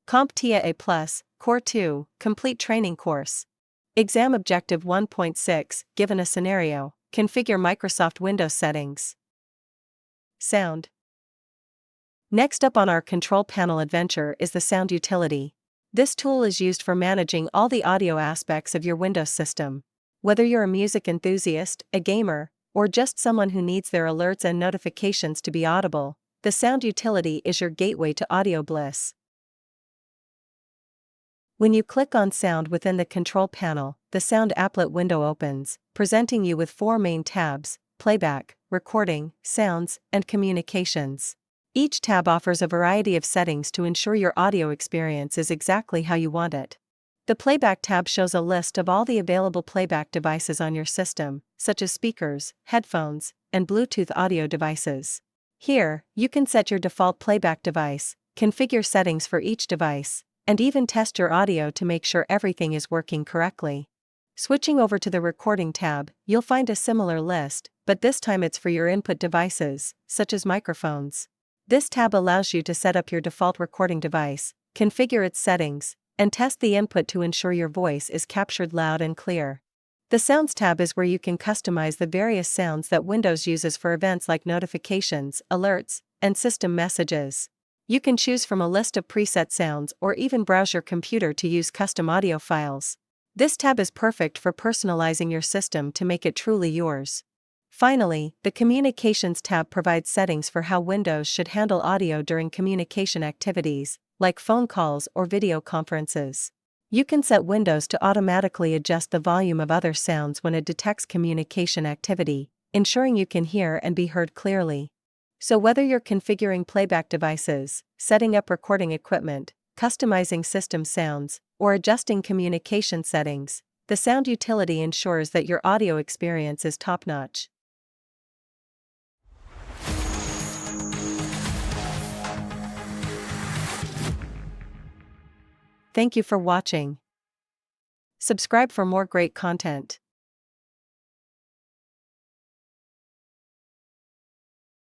CompTIA A Core 2 Complete Training Course. Exam Objective 1.6 Given a scenario, configure Microsoft Windows settings. Sound. Next up on our control panel adventure is the Sound utility. This tool is used for managing all the audio aspects of your Windows system. Whether you're a music enthusiast, a gamer, or just someone who needs their alerts and notifications to be audible, the Sound utility is your gateway to audio bliss. When you click on Sound within the control panel, the Sound applet window opens, presenting you with four main tabs: Playback, Recording, Sounds, and Communications. Each tab offers a variety of settings to ensure your audio experience is exactly how you want it. The Playback tab shows a list of all the available playback devices on your system, such as speakers, headphones, and Bluetooth audio devices. Here, you can set your default playback device, configure settings for each device, and even test your audio to make sure everything is working correctly. Switching over to the Recording tab, you'll find a similar list, but this time it's for your input devices, such as microphones. This tab allows you to set up your default recording device, configure its settings, and test the input to ensure your voice is captured loud and clear. The Sounds tab is where you can customize the various sounds that Windows uses for events like notifications, alerts, and system messages. You can choose from a list of preset sounds or even browse your computer to use custom audio files. This tab is perfect for personalizing your system to make it truly yours. Finally, the Communications tab provides settings for how Windows should handle audio during communication activities, like phone calls or video conferences. You can set Windows to automatically adjust the volume of other sounds when it detects communication activity, ensuring you can hear and be heard clearly. So whether you're configuring playback devices, setting up recording equipment, customizing system sounds, or adjusting communication settings, the Sound utility ensures that your audio experience is top-notch. Thank you for watching. Subscribe for more great content.